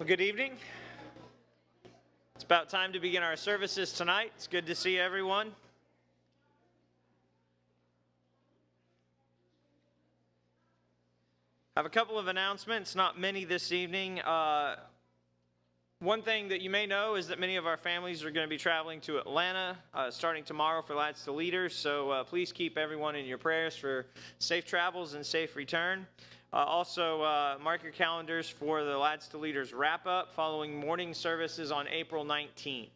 Well, good evening. It's about time to begin our services tonight. It's good to see everyone. I have a couple of announcements, not many this evening. One thing that you may know is that many of our families are going to be traveling to Atlanta starting tomorrow for Lads to Leaders, so please keep everyone in your prayers for safe travels and safe return. Also, mark your calendars for the Lads to Leaders wrap-up following morning services on April 19th.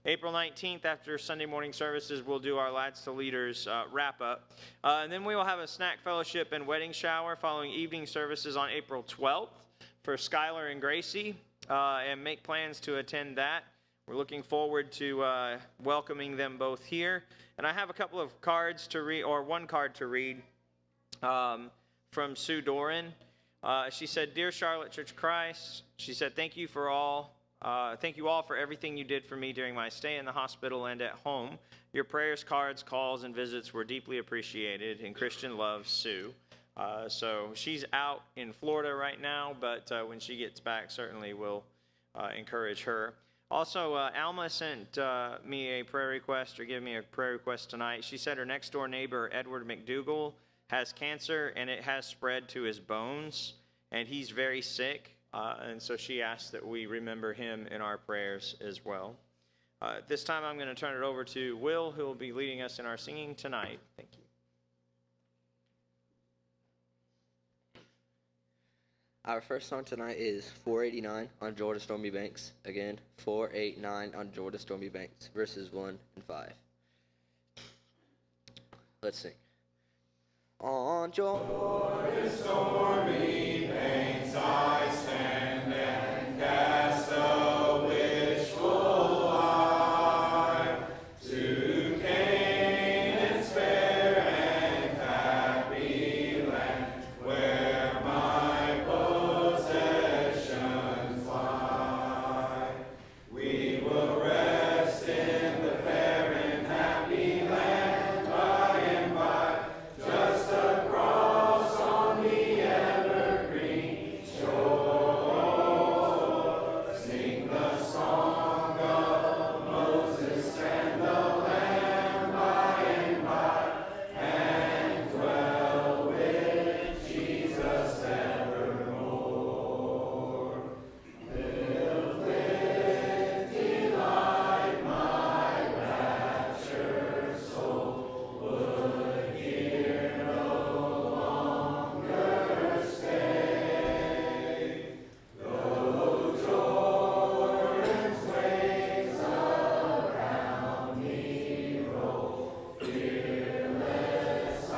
April 19th, after Sunday morning services, we'll do our Lads to Leaders wrap-up. And then we will have a snack fellowship and wedding shower following evening services on April 12th for Skylar and Gracie, and make plans to attend that. We're looking forward to welcoming them both here. And I have a couple of cards to read, or one card to read from Sue Doran. She said, "Dear Charlotte Church of Christ," she said, thank you all for everything you did for me during my stay in the hospital and at home. Your prayers, cards, calls, and visits were deeply appreciated. In Christian love, Sue." So she's out in Florida right now, but when she gets back, certainly we'll encourage her. Also, Alma sent me a prayer request, or gave me a prayer request tonight. She said her next door neighbor, Edward McDougall, has cancer, and it has spread to his bones, and he's very sick. And so she asked that we remember him in our prayers as well. This time I'm going to turn it over to Will, who will be leading us in our singing tonight. Thank you. Our first song tonight is 489 on Georgia Stormy Banks. Again, 489 on Georgia Stormy Banks, verses 1 and 5. Let's sing. On Georgia stormy banks I stand and cast a wishful eye to Canaan's fair and happy land, where my possessions lie. We will rest in the fair and happy land by and by, just across on the evergreen shore. Sing the song of Moses and the Lamb by and by, and dwell with Jesus evermore. Filled with delight, my raptured soul would here no longer stay. Though Jordan's waves around me roll, fearless I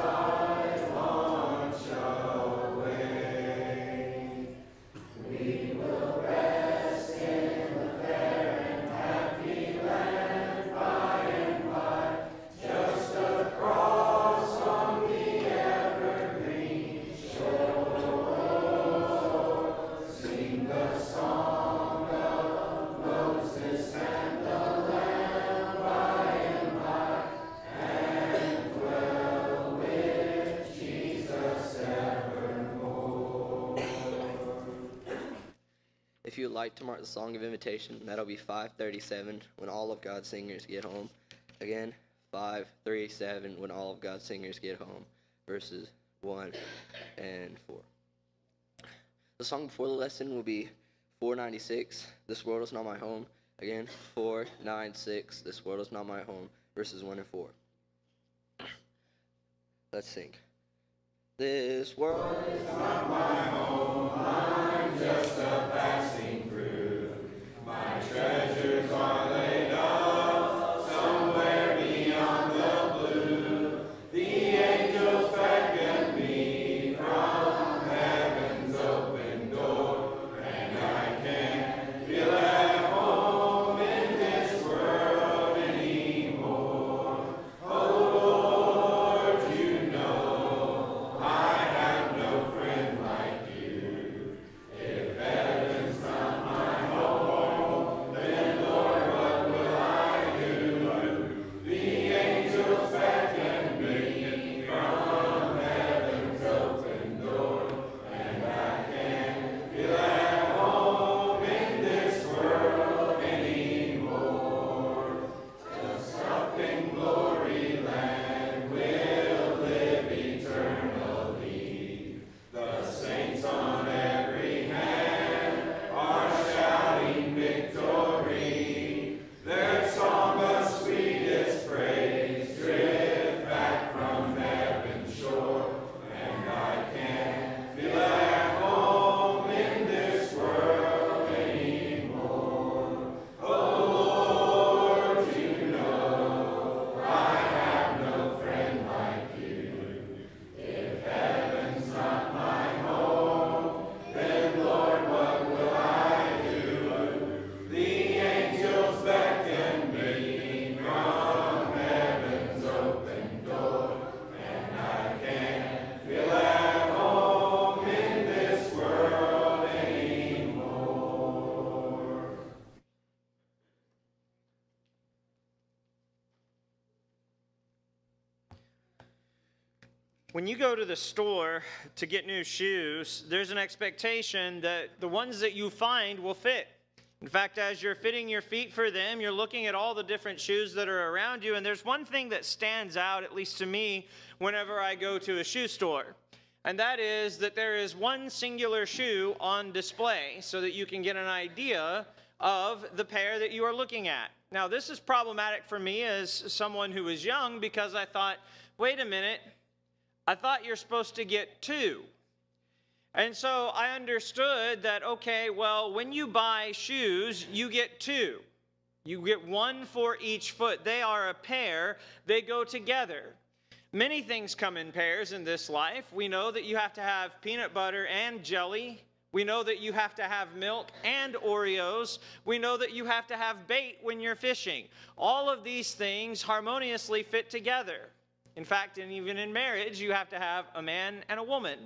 launch away. We will rest in the fair and happy land by and by, just across on the evergreen shore. Sing the song of Moses and the Lamb by and by, and dwell with Jesus evermore. If you would like to mark the song of invitation, that'll be 537 when all of God's singers get home. Again, 537 when all of God's singers get home, verses 1 and 4. The song before the lesson will be 496, This World Is Not My Home. Again, 496, This World Is Not My Home, verses 1 and 4. Let's sing. This world is not my home, I'm just a passing through. My treasures are laid up somewhere beyond the blue. The angels beckon me from heaven's open door, and I can't feel at home in this world anymore. Oh Lord, you know I have no friend like you. If heaven's not my home, then When you go to the store to get new shoes, there's an expectation that the ones that you find will fit. In fact, as you're fitting your feet for them, you're looking at all the different shoes that are around you, and there's one thing that stands out, at least to me, whenever I go to a shoe store. And that is that there is one singular shoe on display so that you can get an idea of the pair that you are looking at. Now, this is problematic for me as someone who is young because I thought, wait a minute, I thought you're supposed to get two. And so I understood that, okay, well, when you buy shoes, you get two. You get one for each foot. They are a pair. They go together. Many things come in pairs in this life. We know that you have to have peanut butter and jelly. We know that you have to have milk and Oreos. We know that you have to have bait when you're fishing. All of these things harmoniously fit together. In fact, even in marriage, you have to have a man and a woman.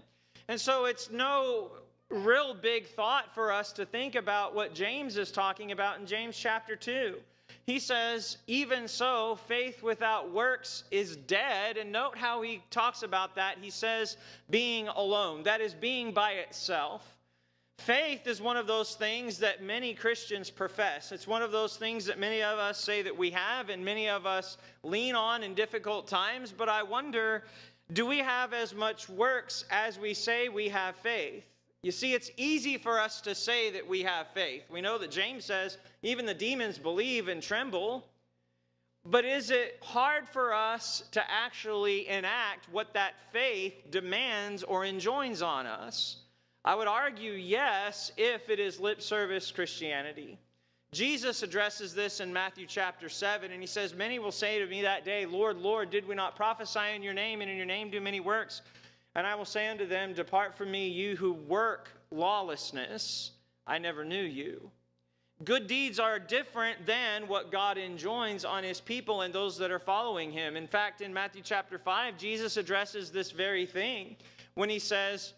And so it's no real big thought for us to think about what James is talking about in James chapter 2. He says, even so, faith without works is dead. And note how he talks about that. He says, being alone. That is, being by itself. Faith is one of those things that many Christians profess. It's one of those things that many of us say that we have and many of us lean on in difficult times. But I wonder, do we have as much works as we say we have faith? You see, it's easy for us to say that we have faith. We know that James says even the demons believe and tremble. But is it hard for us to actually enact what that faith demands or enjoins on us? I would argue yes, if it is lip service Christianity. Jesus addresses this in Matthew chapter 7, and he says, many will say to me that day, Lord, Lord, did we not prophesy in your name, and in your name do many works? And I will say unto them, depart from me, you who work lawlessness, I never knew you. Good deeds are different than what God enjoins on his people and those that are following him. In fact, in Matthew chapter 5, Jesus addresses this very thing when he says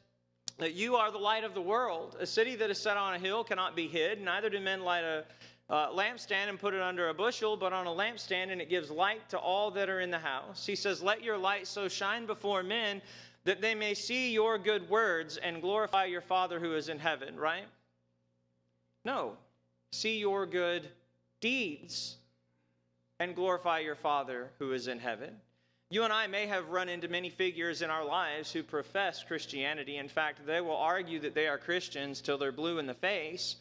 that you are the light of the world. A city that is set on a hill cannot be hid, neither do men light a lampstand and put it under a bushel, but on a lampstand, and it gives light to all that are in the house. He says, let your light so shine before men that they may see your good words and glorify your Father who is in heaven, right? No. See your good deeds and glorify your Father who is in heaven. You and I may have run into many figures in our lives who profess Christianity. In fact, they will argue that they are Christians till they're blue in the face,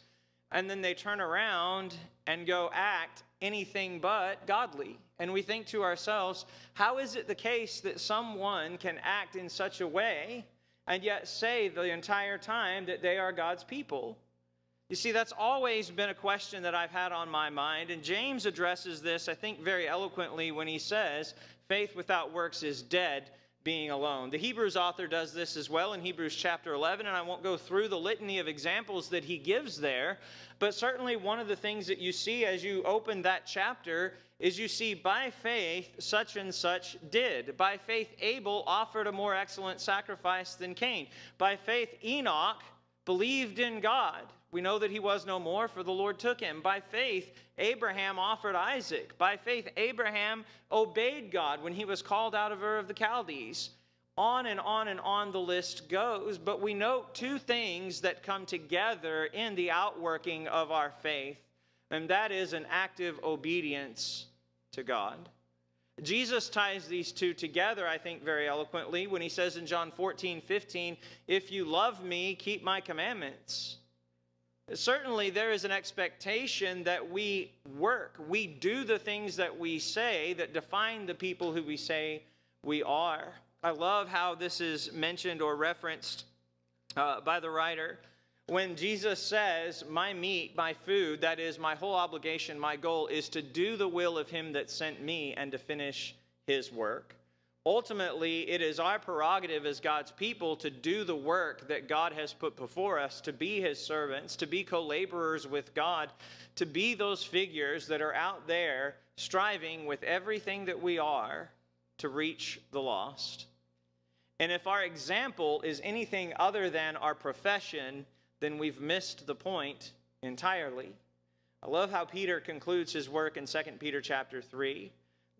and then they turn around and go act anything but godly. And we think to ourselves, how is it the case that someone can act in such a way and yet say the entire time that they are God's people? You see, that's always been a question that I've had on my mind, and James addresses this, I think, very eloquently when he says, faith without works is dead, being alone. The Hebrews author does this as well in Hebrews chapter 11, and I won't go through the litany of examples that he gives there, but certainly one of the things that you see as you open that chapter is you see, by faith, such and such did. By faith, Abel offered a more excellent sacrifice than Cain. By faith, Enoch believed in God. We know that he was no more, for the Lord took him. By faith, Abraham offered Isaac. By faith, Abraham obeyed God when he was called out of Ur of the Chaldees. On and on and on the list goes. But we note two things that come together in the outworking of our faith, and that is an active obedience to God. Jesus ties these two together, I think, very eloquently when he says in John 14:15, if you love me, keep my commandments. Certainly, there is an expectation that we work. We do the things that we say that define the people who we say we are. I love how this is mentioned or referenced by the writer. When Jesus says, my meat, my food, that is my whole obligation, my goal is to do the will of him that sent me and to finish his work. Ultimately, it is our prerogative as God's people to do the work that God has put before us, to be his servants, to be co-laborers with God, to be those figures that are out there striving with everything that we are to reach the lost. And if our example is anything other than our profession, then we've missed the point entirely. I love how Peter concludes his work in 2 Peter chapter 3.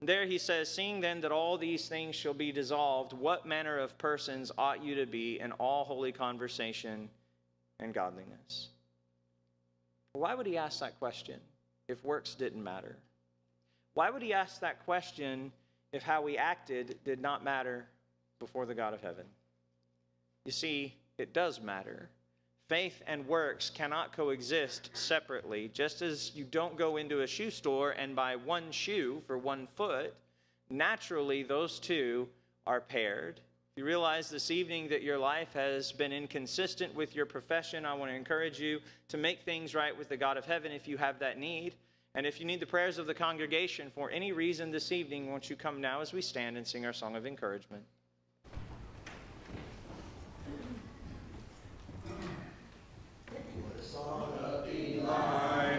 There he says, seeing then that all these things shall be dissolved, what manner of persons ought you to be in all holy conversation and godliness? Why would he ask that question if works didn't matter? Why would he ask that question if how we acted did not matter before the God of heaven? You see, it does matter. Faith and works cannot coexist separately. Just as you don't go into a shoe store and buy one shoe for 1 foot, naturally those two are paired. If you realize this evening that your life has been inconsistent with your profession, I want to encourage you to make things right with the God of heaven if you have that need. And if you need the prayers of the congregation for any reason this evening, won't you come now as we stand and sing our song of encouragement?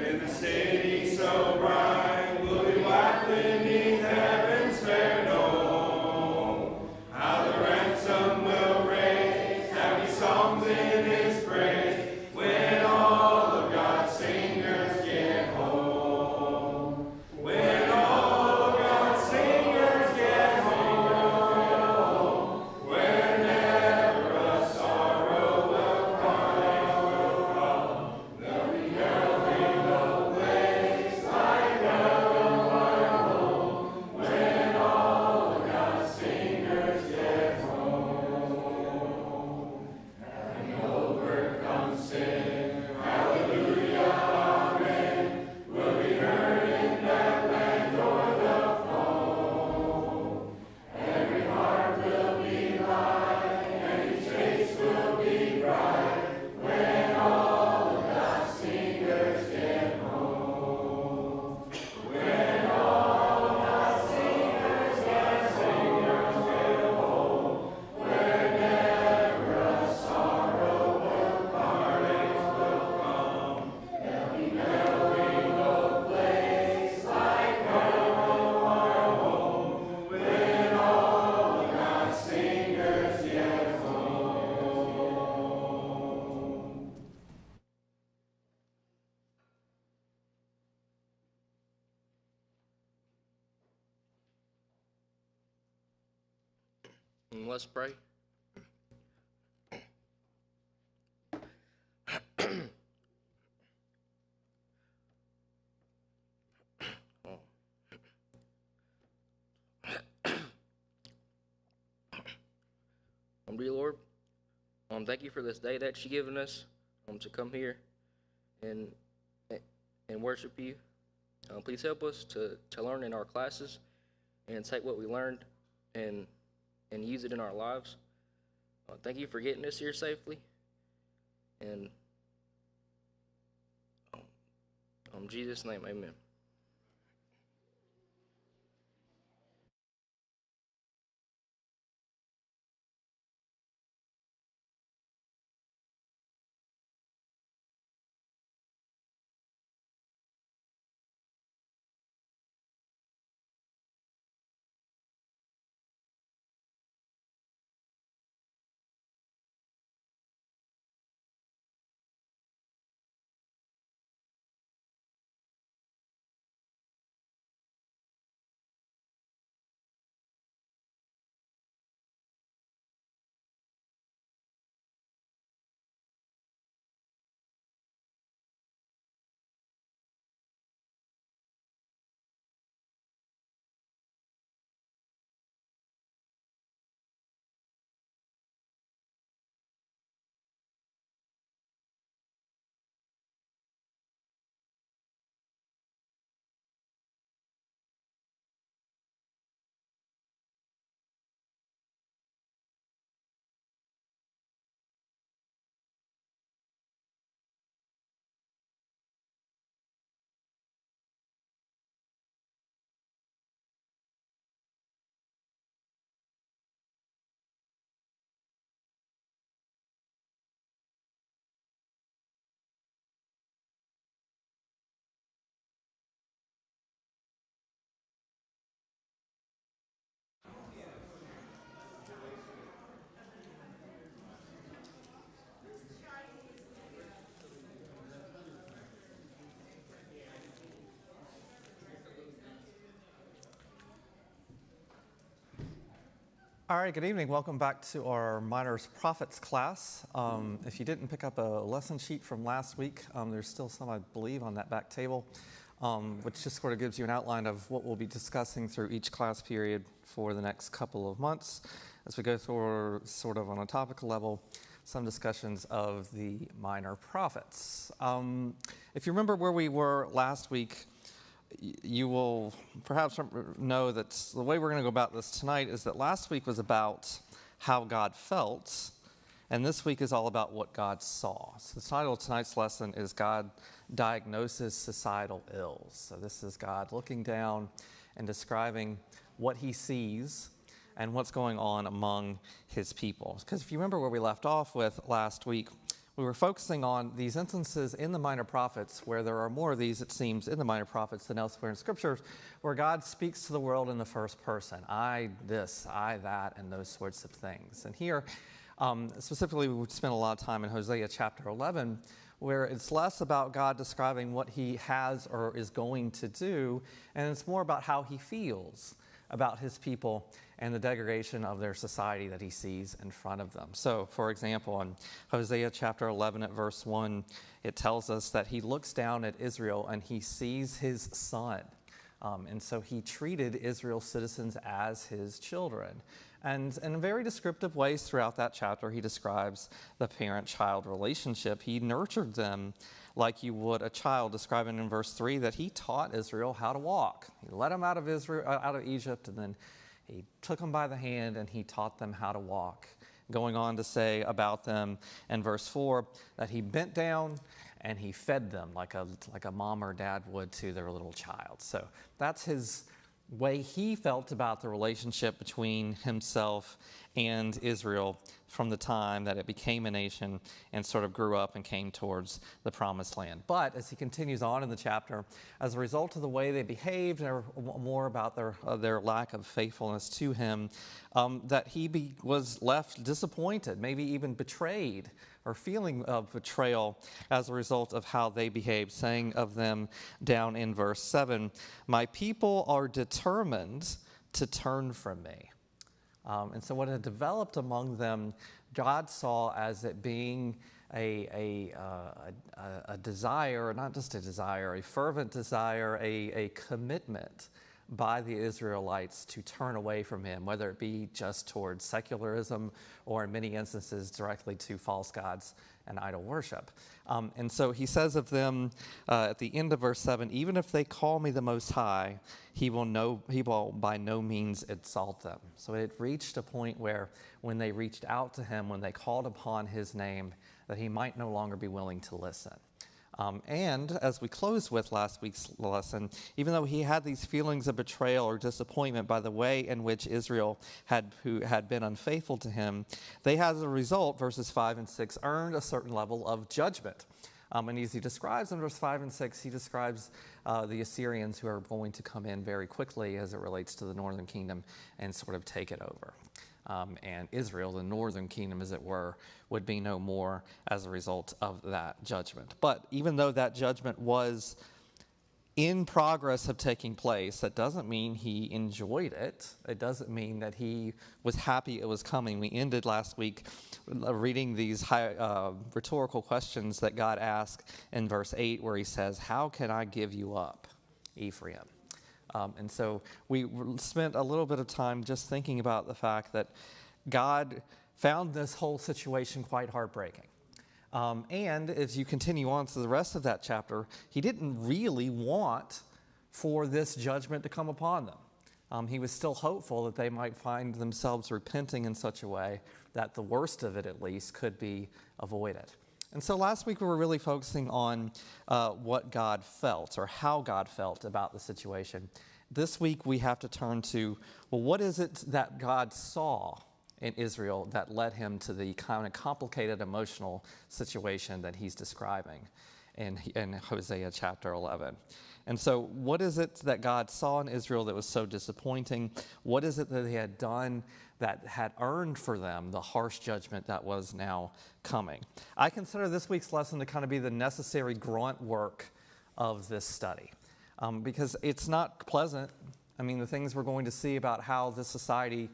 In the city so bright, will be black beneath heaven's fair dome. How the ransom will raise happy songs in his praise when all of God's singers get home. When all of God's singers get home, where never a sorrow will come, there'll be Let's pray. Dear Lord, thank you for this day that you've given us to come here and worship you. Please help us to learn in our classes and take what we learned and use it in our lives. Thank you for getting us here safely. And in Jesus' name, amen. All right, good evening. Welcome back to our Minors Prophets class. If you didn't pick up a lesson sheet from last week, there's still some, I believe, on that back table, which just sort of gives you an outline of what we'll be discussing through each class period for the next couple of months as we go through, sort of on a topical level, some discussions of the minor prophets. If you remember where we were last week, you will perhaps know that the way we're going to go about this tonight is that last week was about how God felt, and this week is all about what God saw. So the title of tonight's lesson is God Diagnoses Societal Ills. So this is God looking down and describing what he sees and what's going on among his people. Because if you remember where we left off with last week, we were focusing on these instances in the minor prophets where there are more of these, it seems, in the minor prophets than elsewhere in scriptures, where God speaks to the world in the first person. I this, I that, and those sorts of things. And here, specifically, we spent a lot of time in Hosea chapter 11, where it's less about God describing what he has or is going to do, and it's more about how he feels about his people and the degradation of their society that he sees in front of them. So, for example, in Hosea chapter 11 at verse 1, it tells us that he looks down at Israel and he sees his son. And so he treated Israel's citizens as his children. And in very descriptive ways throughout that chapter, he describes the parent-child relationship. He nurtured them like you would a child, describing in verse 3 that he taught Israel how to walk. He led them out of Egypt, and then he took them by the hand and he taught them how to walk. Going on to say about them in verse 4 that he bent down and he fed them like a mom or dad would to their little child. So that's his way he felt about the relationship between himself and Israel from the time that it became a nation and sort of grew up and came towards the promised land. But as he continues on in the chapter, as a result of the way they behaved, or more about their lack of faithfulness to him, that he was left disappointed, maybe even betrayed, or feeling of betrayal as a result of how they behaved, saying of them down in verse 7, "My people are determined to turn from me." And so what had developed among them, God saw as it being a desire, not just a desire, a fervent desire, a commitment by the Israelites to turn away from him, whether it be just towards secularism or in many instances directly to false gods and idol worship. And so he says of them at the end of verse 7, "Even if they call me the Most High, he will by no means exalt them." So it reached a point where when they reached out to him, when they called upon his name, that he might no longer be willing to listen. And as we closed with last week's lesson, even though he had these feelings of betrayal or disappointment by the way in which Israel who had been unfaithful to him, they as a result, verses 5 and 6, earned a certain level of judgment. And as he describes in verse 5 and 6, he describes the Assyrians who are going to come in very quickly as it relates to the northern kingdom and sort of take it over. And Israel, the northern kingdom, as it were, would be no more as a result of that judgment. But even though that judgment was in progress of taking place, that doesn't mean he enjoyed it. It doesn't mean that he was happy it was coming. We ended last week reading these rhetorical questions that God asked in verse 8, where he says, "How can I give you up, Ephraim?" And so we spent a little bit of time just thinking about the fact that God found this whole situation quite heartbreaking. And as you continue on to the rest of that chapter, he didn't really want for this judgment to come upon them. He was still hopeful that they might find themselves repenting in such a way that the worst of it, at least, could be avoided. And so last week we were really focusing on what God felt, or how God felt about the situation. This week we have to turn to, well, what is it that God saw in Israel that led him to the kind of complicated emotional situation that he's describing in Hosea chapter 11. And so what is it that God saw in Israel that was so disappointing? What is it that they had done that had earned for them the harsh judgment that was now coming? I consider this week's lesson to kind of be the necessary grunt work of this study, because it's not pleasant. I mean, the things we're going to see about how this society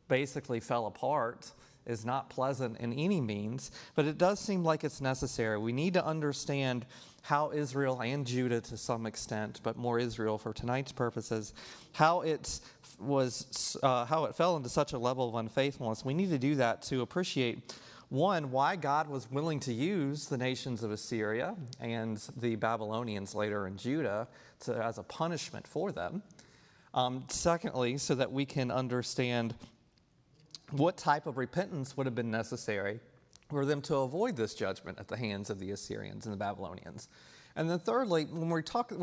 basically fell apart is not pleasant in any means, but it does seem like it's necessary. We need to understand how Israel and Judah to some extent, but more Israel for tonight's purposes, how it fell into such a level of unfaithfulness. We need to do that to appreciate, one, why God was willing to use the nations of Assyria and the Babylonians later in Judah as a punishment for them. Secondly, so that we can understand what type of repentance would have been necessary for them to avoid this judgment at the hands of the Assyrians and the Babylonians. And then thirdly, when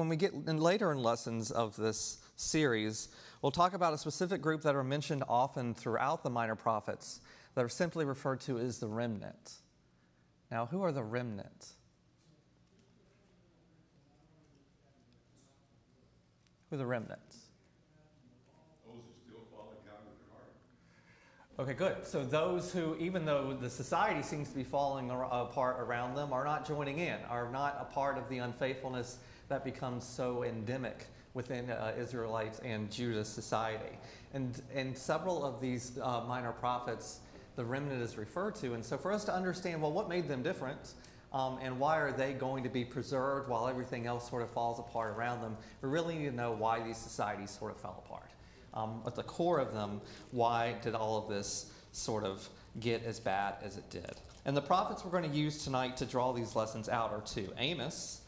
we get in later in lessons of this series, we'll talk about a specific group that are mentioned often throughout the minor prophets that are simply referred to as the remnant. Now, who are the remnant? Who are the remnants? Okay, good. So those who, even though the society seems to be falling apart around them, are not joining in, are not a part of the unfaithfulness that becomes so endemic within Israelites and Judah's society. And several of these minor prophets, the remnant is referred to. And so for us to understand, well, what made them different and why are they going to be preserved while everything else sort of falls apart around them, we really need to know why these societies sort of fell apart. At the core of them, why did all of this sort of get as bad as it did? And the prophets we're going to use tonight to draw these lessons out are two. Amos,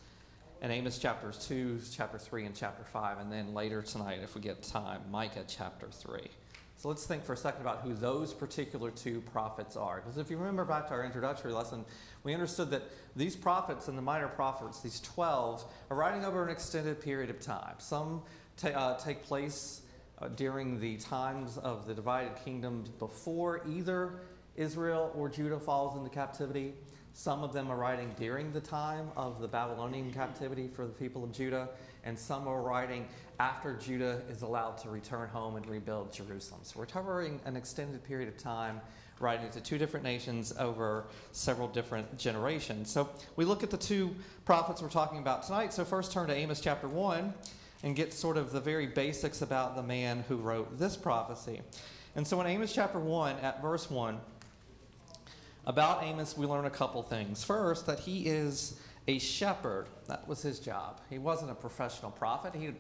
and Amos chapters 2, chapter 3, and chapter 5. And then later tonight, if we get time, Micah chapter 3. So let's think for a second about who those particular two prophets are. Because if you remember back to our introductory lesson, we understood that these prophets and the minor prophets, these 12, are writing over an extended period of time. Some take place during the times of the divided kingdoms before either Israel or Judah falls into captivity. Some of them are writing during the time of the Babylonian captivity for the people of Judah, and some are writing after Judah is allowed to return home and rebuild Jerusalem. So we're covering an extended period of time, writing to two different nations over several different generations. So we look at the two prophets we're talking about tonight. So first turn to Amos chapter 1. And get sort of the very basics about the man who wrote this prophecy. And so in Amos chapter 1, at verse 1, about Amos we learn a couple things. First, that he is a shepherd. That was his job. He wasn't a professional prophet. He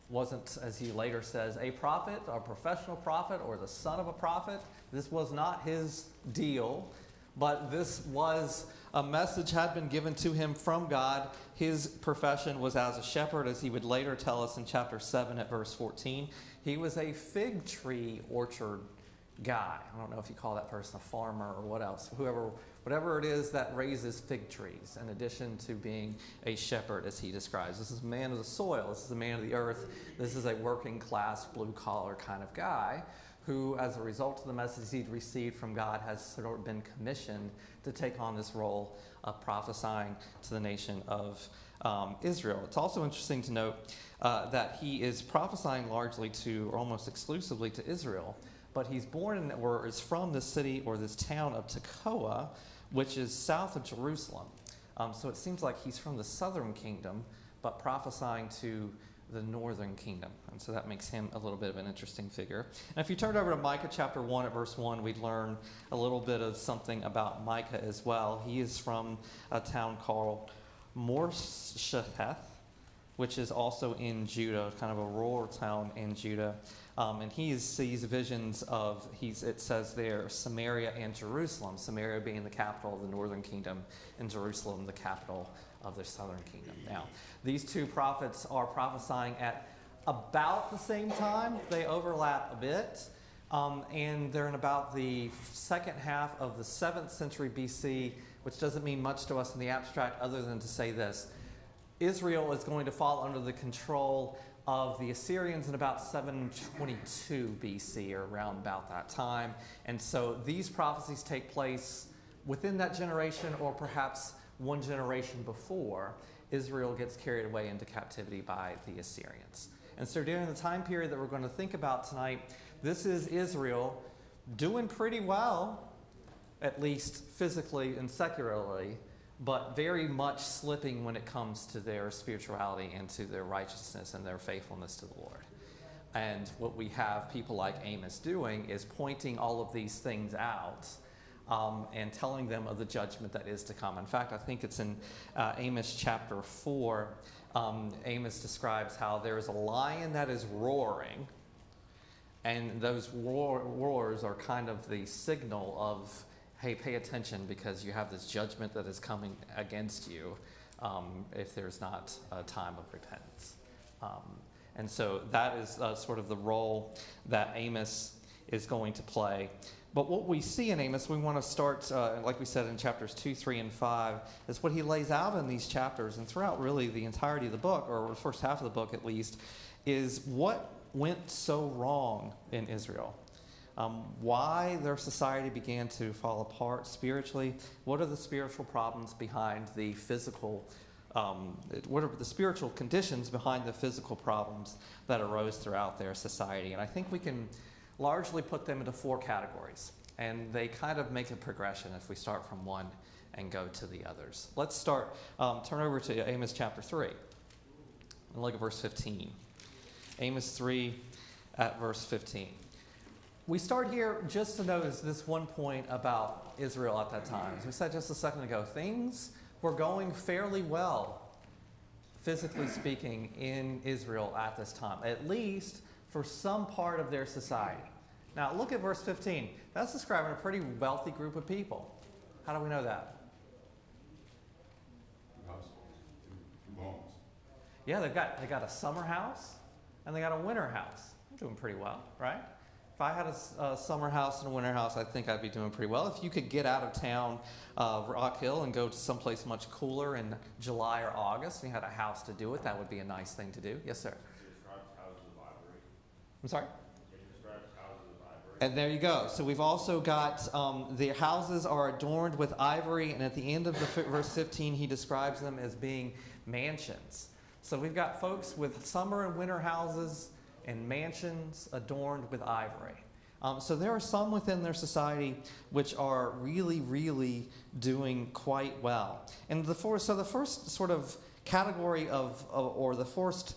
wasn't, as he later says, a prophet, or a professional prophet, or the son of a prophet. This was not his deal. But this was a message had been given to him from God. His profession was as a shepherd, as he would later tell us in chapter 7 at verse 14. He was a fig tree orchard guy. I don't know if you call that person a farmer or what else. Whatever it is that raises fig trees, in addition to being a shepherd, as he describes. This is a man of the soil. This is a man of the earth. This is a working class, blue-collar kind of guy who, as a result of the message he'd received from God, has sort of been commissioned to take on this role of prophesying to the nation of Israel. It's also interesting to note that he is prophesying largely to, or almost exclusively to Israel, but he's born in, or is from the city or this town of Tekoa, which is south of Jerusalem. So it seems like he's from the southern kingdom, but prophesying to the northern kingdom. And so that makes him a little bit of an interesting figure. And if you turned over to Micah chapter 1 at verse 1, we'd learn a little bit of something about Micah as well. He is from a town called Morsheth, which is also in Judah, kind of a rural town in Judah. And he sees visions of, it says there, Samaria and Jerusalem, Samaria being the capital of the northern kingdom, and Jerusalem the capital of the southern kingdom. Now, these two prophets are prophesying at about the same time. They overlap a bit, and they're in about the second half of the 7th century BC, which doesn't mean much to us in the abstract other than to say this. Israel is going to fall under the control of the Assyrians in about 722 BC, or around about that time. And so these prophecies take place within that generation, or perhaps one generation before Israel gets carried away into captivity by the Assyrians. And so during the time period that we're going to think about tonight, this is Israel doing pretty well, at least physically and secularly, but very much slipping when it comes to their spirituality and to their righteousness and their faithfulness to the Lord. And what we have people like Amos doing is pointing all of these things out and telling them of the judgment that is to come. In fact, I think it's in Amos chapter 4. Amos describes how there is a lion that is roaring, and those roars are kind of the signal of, hey, pay attention because you have this judgment that is coming against you if there's not a time of repentance. And so that is sort of the role that Amos is going to play. But what we see in Amos, we want to start, like we said in chapters 2, 3, and 5, is what he lays out in these chapters, and throughout really the entirety of the book, or the first half of the book at least, is what went so wrong in Israel. Why their society began to fall apart spiritually. What are the spiritual problems behind the physical what are the spiritual conditions behind the physical problems that arose throughout their society? And I think we can largely put them into 4 categories. And they kind of make a progression if we start from one and go to the others. Let's start, turn over to Amos chapter 3 and look at verse 15. Amos 3 at verse 15. We start here just to notice this one point about Israel at that time. As we said just a second ago, things were going fairly well, physically speaking, in Israel at this time, at least for some part of their society. Now, look at verse 15. That's describing a pretty wealthy group of people. How do we know that? Two homes. Yeah, they got a summer house and they got a winter house. They're doing pretty well, right? If I had a summer house and a winter house, I think I'd be doing pretty well. If you could get out of town, Rock Hill, and go to someplace much cooler in July or August, and you had a house to do it, that would be a nice thing to do. Yes, sir? It describes houses of ivory. I'm sorry? It describes houses of ivory. And there you go. So we've also got the houses are adorned with ivory, and at the end of the verse 15, he describes them as being mansions. So we've got folks with summer and winter houses and mansions adorned with ivory. So there are some within their society which are really, really doing quite well. And the first sort of category or the first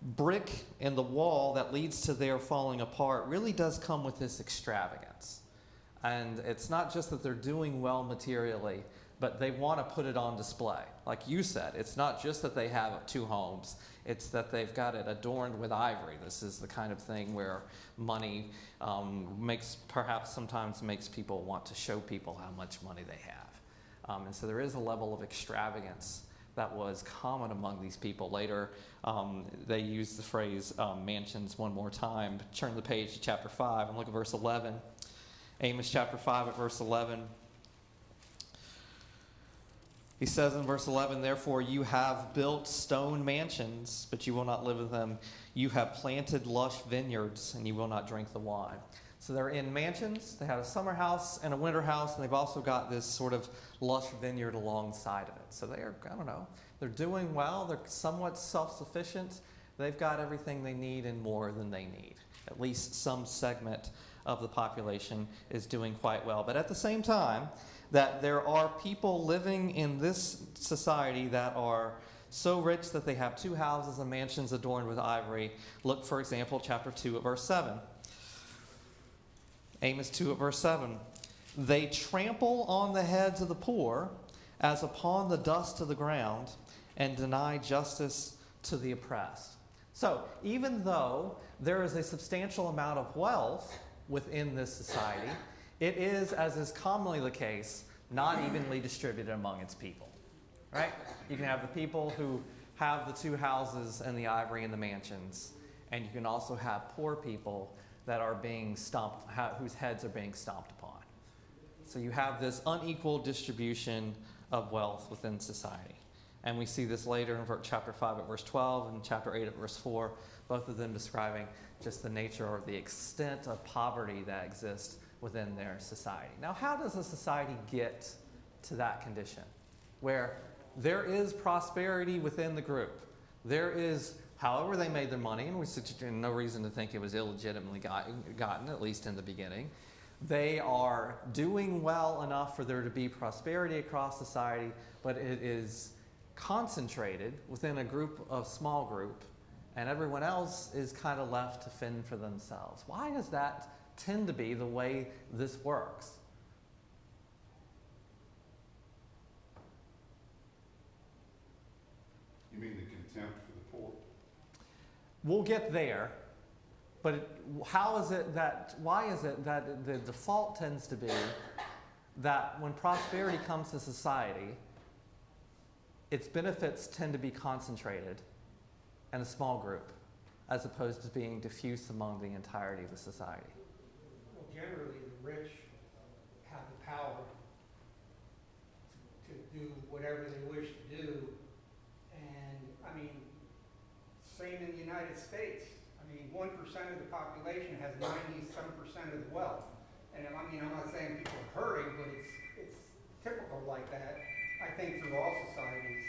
brick in the wall that leads to their falling apart really does come with this extravagance. And it's not just that they're doing well materially, but they want to put it on display. Like you said, it's not just that they have 2 homes, it's that they've got it adorned with ivory. This is the kind of thing where money sometimes makes people want to show people how much money they have. And so there is a level of extravagance that was common among these people. Later, they use the phrase mansions one more time. Turn the page to chapter 5 and look at verse 11. Amos chapter 5 at verse 11. He says in verse 11, therefore you have built stone mansions, but you will not live in them. You have planted lush vineyards, and you will not drink the wine. So they're in mansions. They have a summer house and a winter house, and they've also got this sort of lush vineyard alongside of it. So they are, they're doing well. They're somewhat self-sufficient. They've got everything they need and more than they need. At least some segment of the population is doing quite well. But at the same time, that there are people living in this society that are so rich that they have 2 houses and mansions adorned with ivory. Look, for example, chapter 2 at verse 7. Amos 2 at verse 7. They trample on the heads of the poor as upon the dust of the ground and deny justice to the oppressed. So even though there is a substantial amount of wealth within this society, it is, as is commonly the case, not evenly distributed among its people, right? You can have the people who have the 2 houses and the ivory and the mansions, and you can also have poor people that are being whose heads are being stomped upon. So you have this unequal distribution of wealth within society. And we see this later in chapter 5 at verse 12 and chapter 8 at verse 4, both of them describing just the nature or the extent of poverty that exists within their society. Now, how does a society get to that condition where there is prosperity within the group? There is, however they made their money, and we have no reason to think it was illegitimately gotten, at least in the beginning. They are doing well enough for there to be prosperity across society, but it is concentrated within a small group, and everyone else is kind of left to fend for themselves. Why does that tend to be the way this works? You mean the contempt for the poor? We'll get there, but why is it that the default tends to be that when prosperity comes to society, its benefits tend to be concentrated in a small group, as opposed to being diffused among the entirety of the society? Well, generally, the rich have the power to do whatever they wish to do. And, I mean, same in the United States. I mean, 1% of the population has 90-some% of the wealth. And I mean, I'm not saying people are hurting, but it's typical like that, I think, through all societies.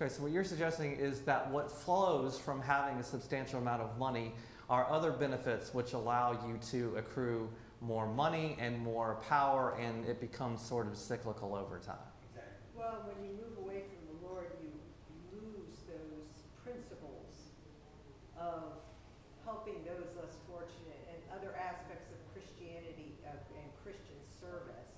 Okay, so what you're suggesting is that what flows from having a substantial amount of money are other benefits which allow you to accrue more money and more power, and it becomes sort of cyclical over time. Exactly. Well, when you move away from the Lord, you lose those principles of helping those less fortunate and other aspects of Christianity and Christian service,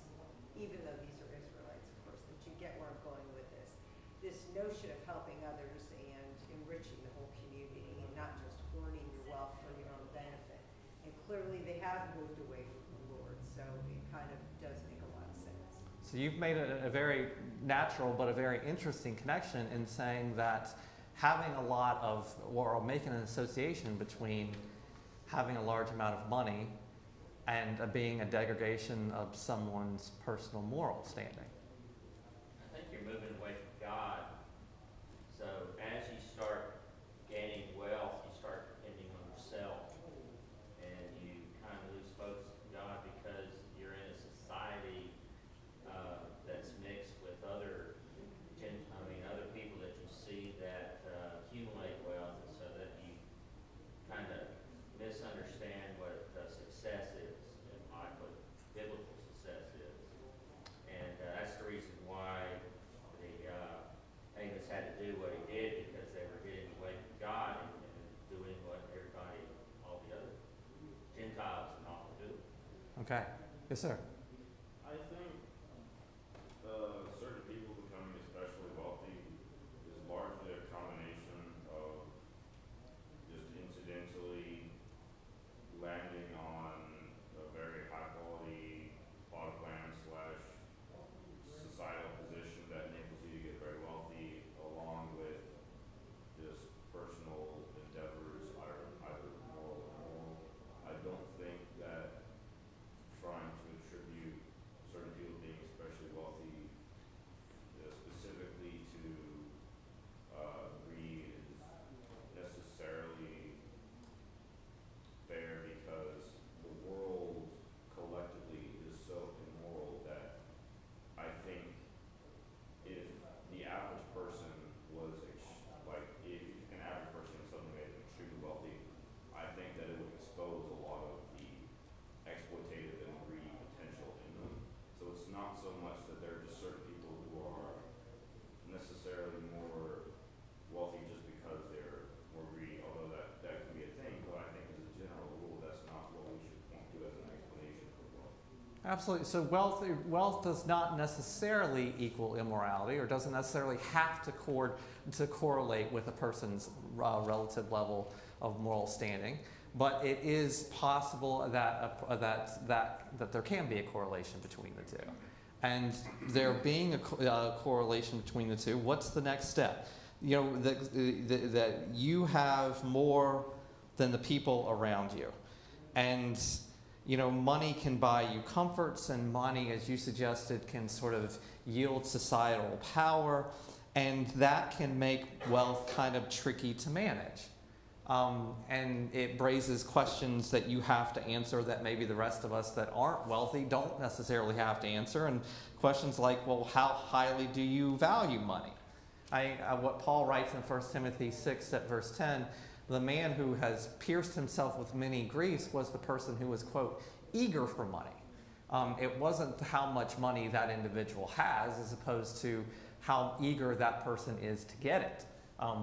even though these are Israelites, of course, but you get where I'm going with this. This notion of helping others and enriching the whole community and not just hoarding your wealth for your own benefit. And clearly they have moved away from the Lord, so it kind of does make a lot of sense. So you've made a very natural but a very interesting connection in saying that having a lot of, or making an association between having a large amount of money and being a degradation of someone's personal moral standing. I think you're moving away from God. So as you start gaining wealth, you start depending on yourself, and you kind of lose focus on God because you're in a society that's mixed with other people that you see that accumulate wealth, and so that you kind of misunderstand what success is and what biblical success is. And that's the reason why Amos had to do what he did, because they were getting away from God and doing what everybody, all the other Gentiles and all do. Okay. Yes, sir. I think certain people becoming especially wealthy is largely a combination of just incidentally landing on a very high quality plot of land / societal position that enables you to get very wealthy, along with just personal endeavors, either moral or immoral. I don't think that trying to attribute certain people being especially wealthy specifically to greed is necessarily fair, because the world collectively is so immoral that I think if the average person was if an average person suddenly made them extremely wealthy, I think that it would expose a lot of the exploitative and greedy potential in them. So it's not so much that there are just certain people who are necessarily more wealthy just because they're more greedy, although that can be a thing, but I think as a general rule, that's not what we should point to as an explanation for wealth. Absolutely. So wealth does not necessarily equal immorality, or doesn't necessarily have to correlate with a person's relative level of moral standing. But it is possible that there can be a correlation between the two. And there being a correlation between the two, what's the next step? You know, that you have more than the people around you. And you know, money can buy you comforts, and money, as you suggested, can sort of yield societal power, and that can make wealth kind of tricky to manage. And it raises questions that you have to answer that maybe the rest of us that aren't wealthy don't necessarily have to answer, and questions like, well, how highly do you value money? What Paul writes in 1 Timothy 6 at verse 10, the man who has pierced himself with many griefs was the person who was, quote, eager for money. It wasn't how much money that individual has, as opposed to how eager that person is to get it.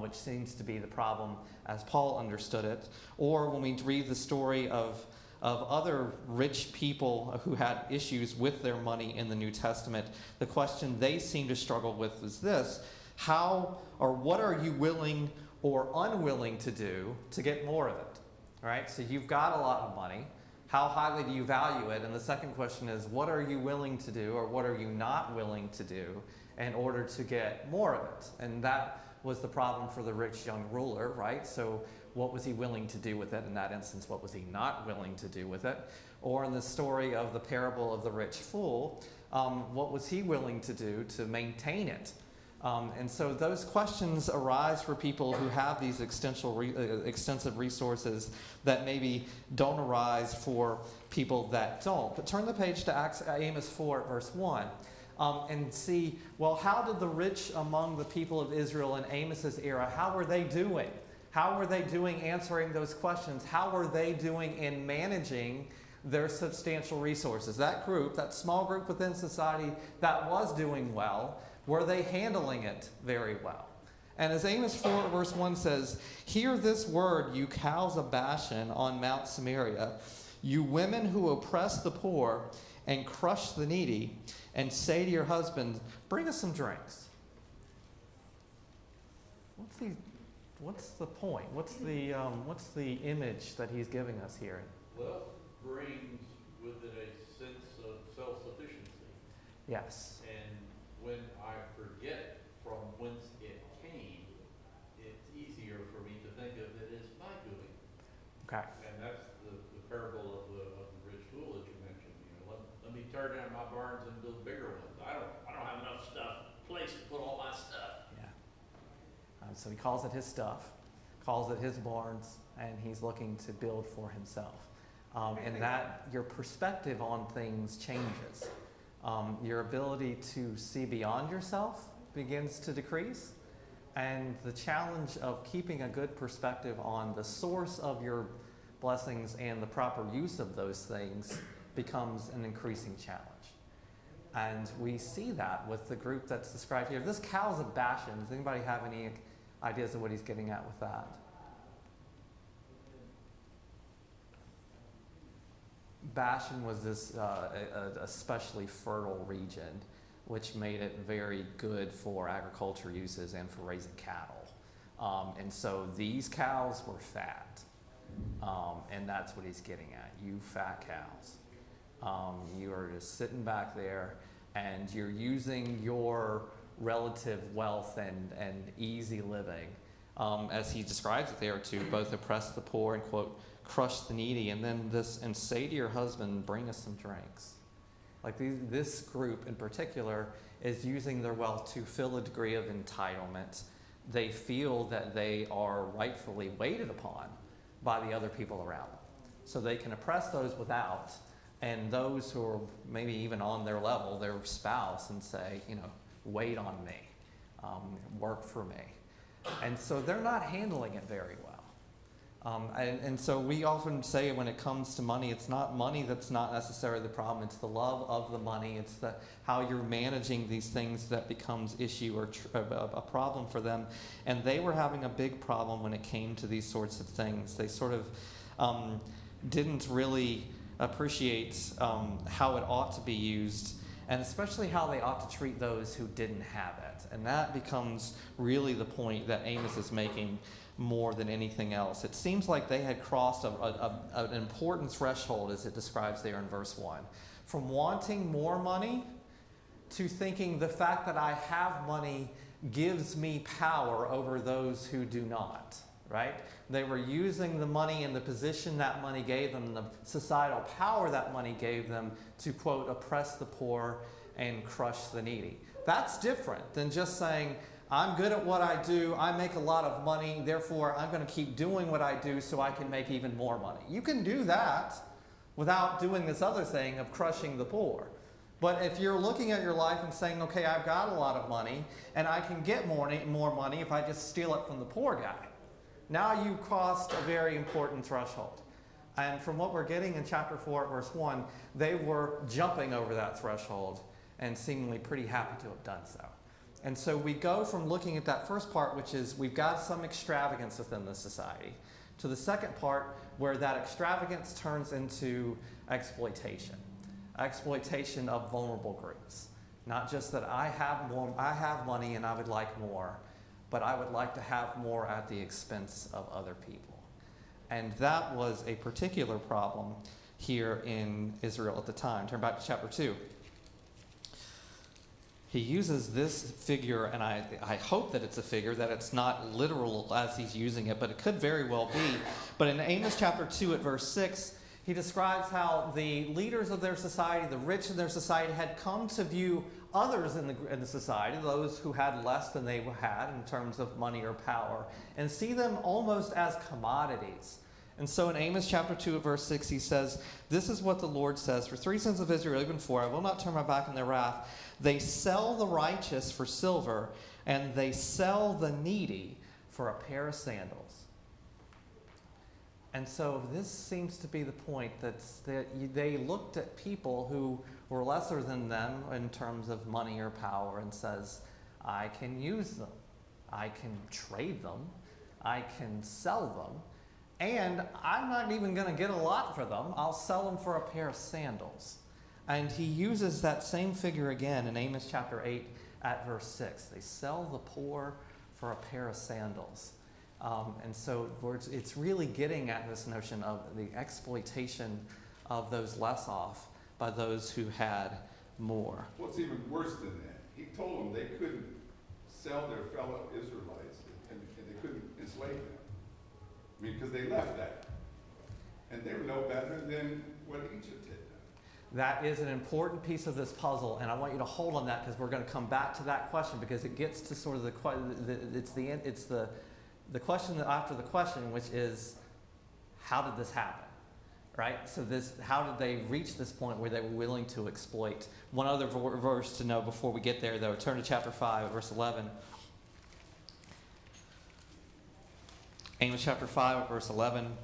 which seems to be the problem as Paul understood it. Or when we read the story of other rich people who had issues with their money in the New Testament, the question they seem to struggle with is this: how or what are you willing or unwilling to do to get more of it? All right, so you've got a lot of money. How highly do you value it? And the second question is, what are you willing to do or what are you not willing to do in order to get more of it? And that was the problem for the rich young ruler, right? So what was he willing to do with it? In that instance, what was he not willing to do with it? Or in the story of the parable of the rich fool, what was he willing to do to maintain it? And so those questions arise for people who have these extensive resources that maybe don't arise for people that don't. But turn the page to Amos 4, verse 1. And see, well, how did the rich among the people of Israel in Amos's era, how were they doing? How were they doing answering those questions? How were they doing in managing their substantial resources? That group, that small group within society that was doing well, were they handling it very well? And as Amos 4, verse 1 says, "Hear this word, you cows of Bashan on Mount Samaria, you women who oppress the poor and crush the needy, and say to your husband, bring us some drinks." What's the point? What's the image that he's giving us here? Wealth brings with it a sense of self-sufficiency. Yes. And when I forget from whence it came, it's easier for me to think of it as my doing. Okay. And that's the parable of the rich fool that you mentioned. Let me tear down my barns and build bigger ones. I don't have enough place to put all my stuff. Yeah. So he calls it his stuff, calls it his barns, and he's looking to build for himself. And that your perspective on things changes. Your ability to see beyond yourself begins to decrease. And the challenge of keeping a good perspective on the source of your blessings and the proper use of those things becomes an increasing challenge. And we see that with the group that's described here. This cows of Bashan, does anybody have any ideas of what he's getting at with that? Bashan was this especially fertile region, which made it very good for agriculture uses and for raising cattle. And so these cows were fat. And that's what he's getting at. You fat cows. You are just sitting back there and you're using your relative wealth and easy living, as he describes it there, to both oppress the poor and, quote, crush the needy, and then and say to your husband, bring us some drinks. Like this group in particular is using their wealth to fill a degree of entitlement. They feel that they are rightfully waited upon by the other people around them. So they can oppress those without, and those who are maybe even on their level, their spouse, and say, wait on me, work for me. And so they're not handling it very well. And so we often say when it comes to money, it's not money that's not necessarily the problem. It's the love of the money. It's how you're managing these things that becomes issue or a problem for them. And they were having a big problem when it came to these sorts of things. They sort of didn't really appreciate how it ought to be used, and especially how they ought to treat those who didn't have it. And that becomes really the point that Amos is making more than anything else. It seems like they had crossed an important threshold, as it describes there in verse 1. From wanting more money to thinking the fact that I have money gives me power over those who do not, right? They were using the money and the position that money gave them, the societal power that money gave them to, quote, oppress the poor and crush the needy. That's different than just saying, I'm good at what I do, I make a lot of money, therefore I'm going to keep doing what I do so I can make even more money. You can do that without doing this other thing of crushing the poor. But if you're looking at your life and saying, okay, I've got a lot of money, and I can get more money if I just steal it from the poor guy, now you crossed a very important threshold. And from what we're getting in chapter 4, verse 1, they were jumping over that threshold and seemingly pretty happy to have done so. And so we go from looking at that first part, which is we've got some extravagance within the society, to the second part where that extravagance turns into exploitation. Exploitation of vulnerable groups. Not just that I have money and I would like more, but I would like to have more at the expense of other people. And that was a particular problem here in Israel at the time. Turn back to chapter 2. He uses this figure, and I hope that it's a figure, that it's not literal as he's using it, but it could very well be. But in Amos chapter 2 at verse 6, he describes how the leaders of their society, the rich in their society, had come to view others in the society, those who had less than they had in terms of money or power, and see them almost as commodities. And so in Amos chapter 2 at verse 6, he says, "This is what the Lord says, for 3 sons of Israel, even 4, I will not turn my back on their wrath. They sell the righteous for silver, and they sell the needy for a pair of sandals." And so this seems to be the point that they looked at people who were lesser than them in terms of money or power and says, I can use them, I can trade them, I can sell them, and I'm not even going to get a lot for them. I'll sell them for a pair of sandals. And he uses that same figure again in Amos chapter 8 at verse 6. They sell the poor for a pair of sandals. And so it's really getting at this notion of the exploitation of those less off by those who had more. What's even worse than that, he told them they couldn't sell their fellow Israelites and they couldn't enslave them. I mean, because they left that. And they were no better than what Egypt had done. That is an important piece of this puzzle, and I want you to hold on that because we're going to come back to that question because it gets to sort of the question after the question, which is, how did this happen? Right? So how did they reach this point where they were willing to exploit? One other verse to know before we get there, though. Turn to chapter 5, verse 11. Amos chapter 5, verse 11.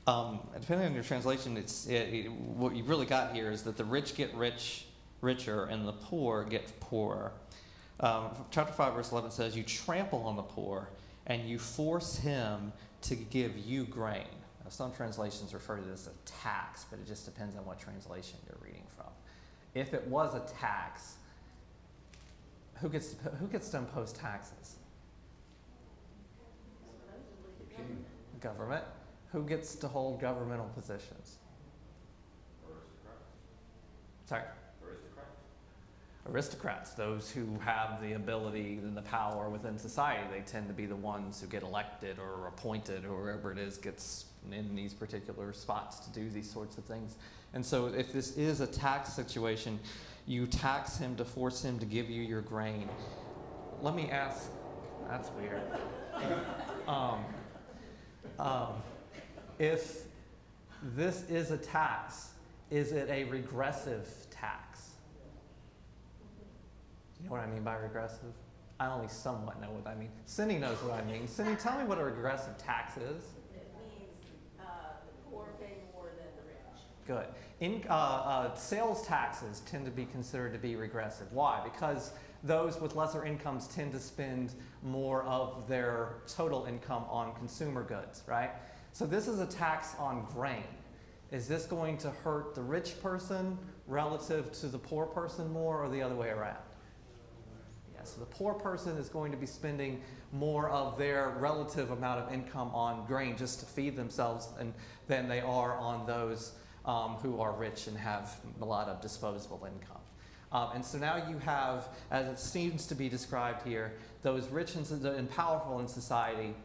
Depending on your translation, what you've really got here is that the rich get richer and the poor get poorer. Chapter 5, verse 11 says, "You trample on the poor and you force him to give you grain." Now, some translations refer to this as a tax, but it just depends on what translation you're reading from. If it was a tax, who gets to impose taxes? The king. Government. Who gets to hold governmental positions? Aristocrats. Sorry? Aristocrats, those who have the ability and the power within society. They tend to be the ones who get elected or appointed or whoever it is gets in these particular spots to do these sorts of things. And so if this is a tax situation, you tax him to force him to give you your grain. Let me ask, that's weird. If this is a tax, is it a regressive tax? You know what I mean by regressive? I only somewhat know what I mean. Cindy knows what I mean. Cindy, tell me what a regressive tax is. It means the poor pay more than the rich. Good. Sales taxes tend to be considered to be regressive. Why? Because those with lesser incomes tend to spend more of their total income on consumer goods, right? So this is a tax on grain. Is this going to hurt the rich person relative to the poor person more, or the other way around? Yeah, so the poor person is going to be spending more of their relative amount of income on grain just to feed themselves than they are on those who are rich and have a lot of disposable income. And so now you have, as it seems to be described here, those rich and powerful in society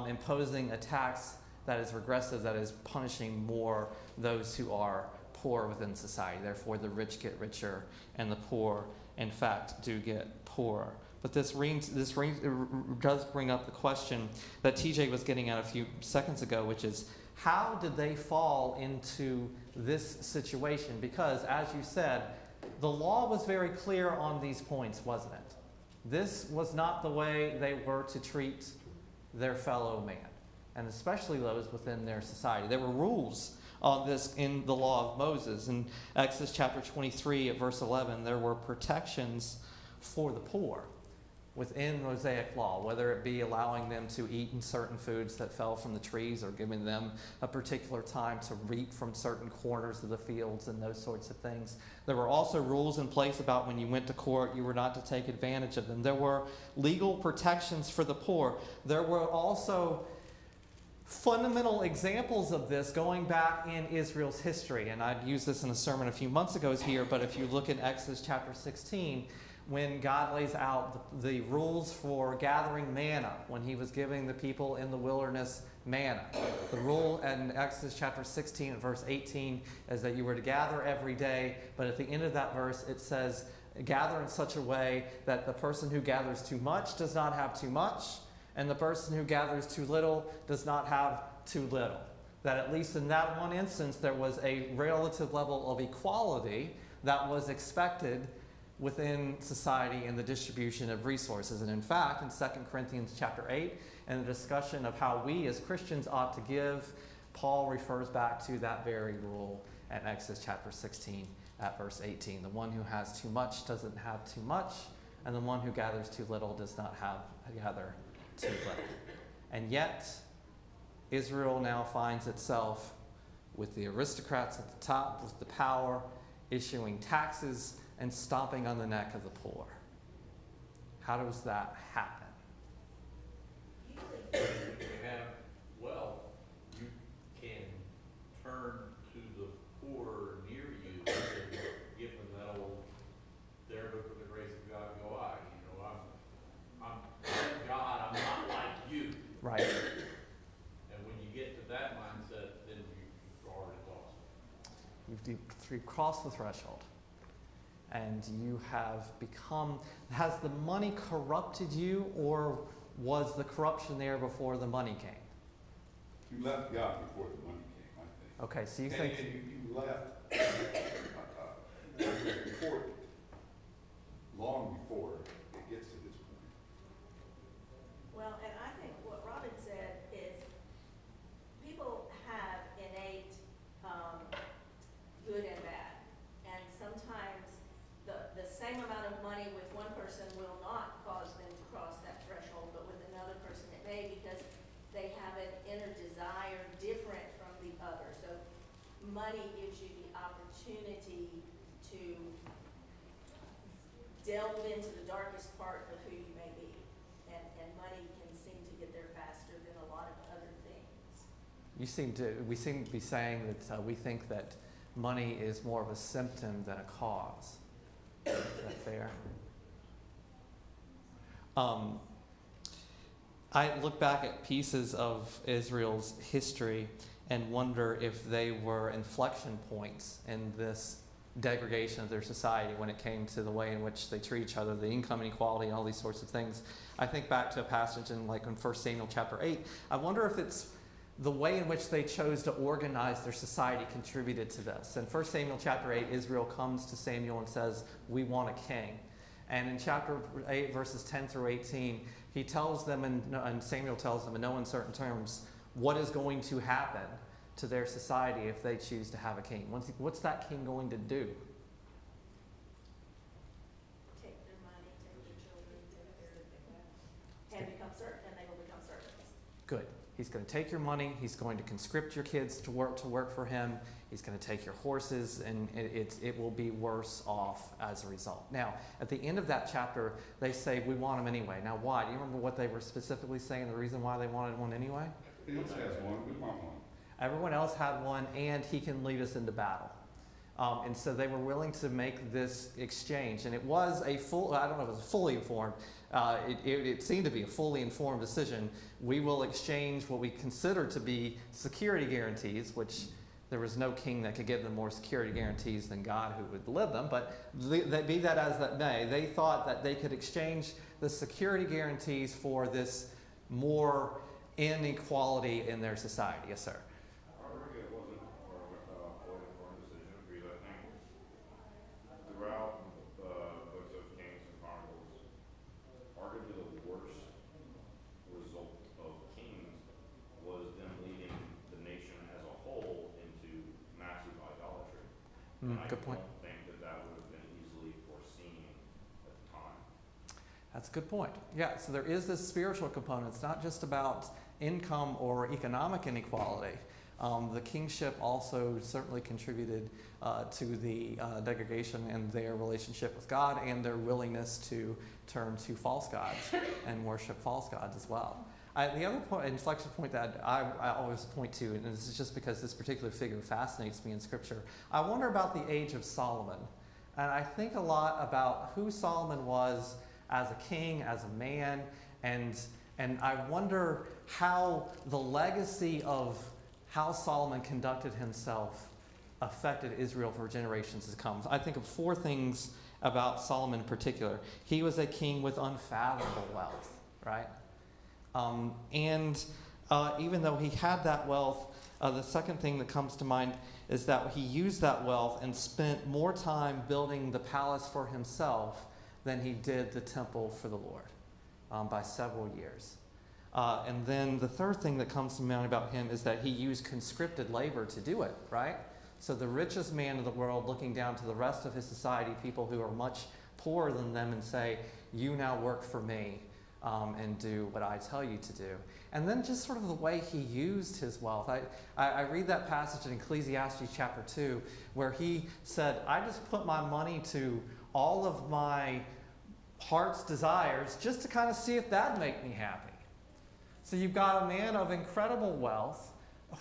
imposing a tax that is regressive, that is punishing more those who are poor within society. Therefore, the rich get richer and the poor, in fact, do get poorer. But this does bring up the question that TJ was getting at a few seconds ago, which is, how did they fall into this situation? Because, as you said, the law was very clear on these points, wasn't it? This was not the way they were to treat their fellow man. and especially those within their society. There were rules on this in the law of Moses. In Exodus chapter 23 at verse 11, there were protections for the poor within Mosaic law, whether it be allowing them to eat in certain foods that fell from the trees or giving them a particular time to reap from certain corners of the fields and those sorts of things. There were also rules in place about when you went to court, you were not to take advantage of them. There were legal protections for the poor. There were also fundamental examples of this going back in Israel's history. And I'd used this in a sermon a few months ago here, but if you look at Exodus chapter 16, when God lays out the rules for gathering manna, when he was giving the people in the wilderness manna. The rule in Exodus chapter 16 and verse 18 is that you were to gather every day, but at the end of that verse it says, gather in such a way that the person who gathers too much does not have too much, and the person who gathers too little does not have too little. That at least in that one instance there was a relative level of equality that was expected within society and the distribution of resources. And in fact, in 2 Corinthians chapter 8, in the discussion of how we as Christians ought to give, Paul refers back to that very rule at Exodus chapter 16 at verse 18. The one who has too much doesn't have too much, and the one who gathers too little does not gather too little. And yet, Israel now finds itself with the aristocrats at the top, with the power, issuing taxes and stomping on the neck of the poor. How does that happen? If you have wealth, you can turn to the poor near you and give them that old, there but for the grace of God go I. You know, I'm God, I'm not like you. Right. And when you get to that mindset, then you've already lost. You've crossed the threshold. And you have become, has the money corrupted you, or was the corruption there before the money came? You left God before the money came, I think. Okay, so you And think... you left before, long before it gets to this point. Well, and I think what Robin said is people have innate good and bad. And sometimes the same amount of money with one person will not cause them to cross that threshold, but with another person it may, because they have an inner desire different from the other. So money gives you the opportunity to delve into the darkest part of who you may be. And money can seem to get there faster than a lot of other things. We seem to be saying that we think that money is more of a symptom than a cause. Is that fair? I look back at pieces of Israel's history and wonder if they were inflection points in this degradation of their society when it came to the way in which they treat each other, the income inequality, and all these sorts of things. I think back to a passage in 1 Samuel chapter 8. I wonder if it's the way in which they chose to organize their society contributed to this. In 1 Samuel chapter 8, Israel comes to Samuel and says, we want a king. And in chapter 8, verses 10 through 18, he tells them, and Samuel tells them in no uncertain terms, what is going to happen to their society if they choose to have a king. What's that king going to do? Take their money, take their children, take their, and become and they will become servants. Good. He's going to take your money. He's going to conscript your kids to work for him. He's going to take your horses, and it will be worse off as a result. Now, at the end of that chapter, they say, we want him anyway. Now, why? Do you remember what they were specifically saying, the reason why they wanted one anyway? He has one, we want one. Everyone else had one, and he can lead us into battle. And so they were willing to make this exchange. And it was I don't know if it was fully informed, it seemed to be a fully informed decision. We will exchange what we consider to be security guarantees, which there was no king that could give them more security guarantees than God who would deliver them. But be that as that may, they thought that they could exchange the security guarantees for this more inequality in their society. Yes, sir. It wasn't fully informed decision, because I think throughout the books of Kings and Chronicles, arguably the worst result of kings was And I Good point. don't think that that would have been easily foreseen at the time. That's a good point. Yeah, so there is this spiritual component. It's not just about income or economic inequality. The kingship also certainly contributed to the degradation in their relationship with God and their willingness to turn to false gods and worship false gods as well. The other point, inflection point that I always point to, and this is just because this particular figure fascinates me in Scripture, I wonder about the age of Solomon. And I think a lot about who Solomon was as a king, as a man, and I wonder how the legacy of how Solomon conducted himself affected Israel for generations to come. I think of 4 things about Solomon in particular. He was a king with unfathomable wealth, right? Even though he had that wealth, the second thing that comes to mind is that he used that wealth and spent more time building the palace for himself than he did the temple for the Lord, by several years. And then the third thing that comes to mind about him is that he used conscripted labor to do it, right? So the richest man in the world looking down to the rest of his society, people who are much poorer than them, and say, you now work for me and do what I tell you to do. And then just sort of the way he used his wealth. I read that passage in Ecclesiastes chapter 2 where he said, I just put my money to all of my heart's desires just to kind of see if that'd make me happy. So you've got a man of incredible wealth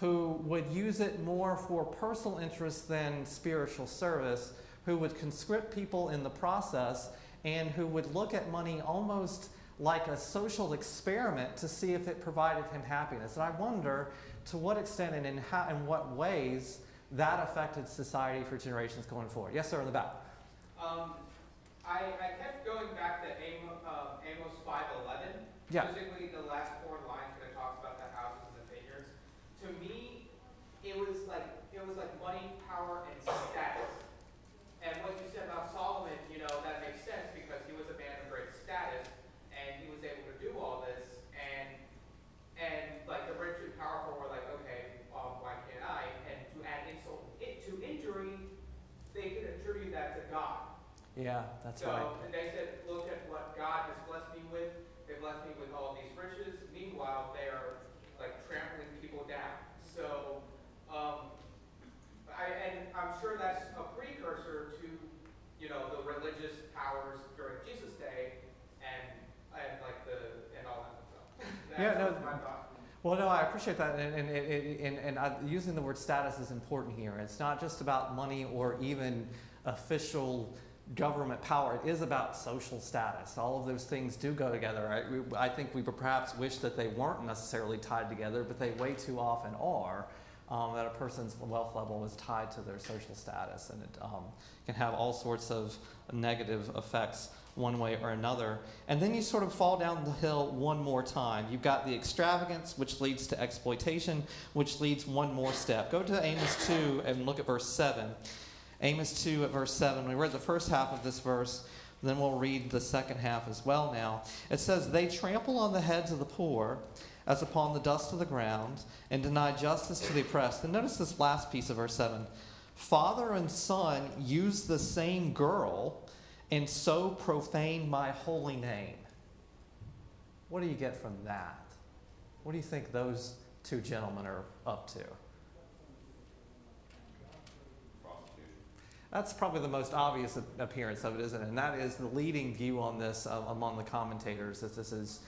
who would use it more for personal interest than spiritual service, who would conscript people in the process, and who would look at money almost like a social experiment to see if it provided him happiness. And I wonder to what extent and in what ways that affected society for generations going forward. Yes, sir, in the back. I kept going back to Amos 5:11. Yeah. Specifically the last 4 lines that it talks about the houses and the vineyards. To me, it was like money, power, and status. And what you said about Solomon, that makes sense because he was a man of great status and he was able to do all this. And like the rich and powerful were like, okay, why can't I? And to add insult to injury, they could attribute that to God. Yeah, that's so, right. And they said, look at what God has blessed me with. They blessed me with all these riches. Meanwhile, they are like trampling people down. So, I'm sure that's a precursor to, the religious powers during Jesus' day and all that stuff. That's my thought. Well, no, I appreciate that, and using the word status is important here. It's not just about money or even official government power. It is about social status. All of those things do go together. I think we perhaps wish that they weren't necessarily tied together, but they way too often are. That a person's wealth level is tied to their social status, and it can have all sorts of negative effects one way or another. And then you sort of fall down the hill one more time. You've got the extravagance, which leads to exploitation, which leads one more step. Go to Amos 2 and look at verse 7. Amos 2 at verse 7. We read the first half of this verse, then we'll read the second half as well now. It says, they trample on the heads of the poor as upon the dust of the ground, and deny justice to the oppressed. And notice this last piece of verse 7. Father and son use the same girl, and so profane my holy name. What do you get from that? What do you think those 2 gentlemen are up to? That's probably the most obvious appearance of it, isn't it? And that is the leading view on this among the commentators, that this is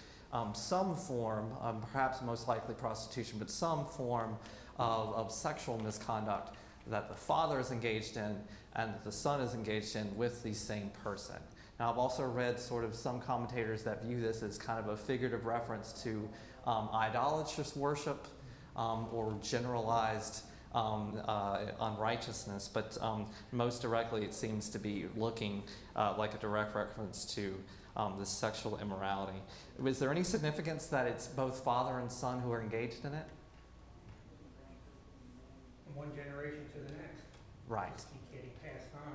some form, perhaps most likely prostitution, but some form of sexual misconduct that the father is engaged in and that the son is engaged in with the same person. Now, I've also read sort of some commentators that view this as kind of a figurative reference to idolatrous worship or generalized unrighteousness, but most directly it seems to be looking like a direct reference to this sexual immorality. Is there any significance that it's both father and son who are engaged in it? From one generation to the next. Right. Keep getting passed on.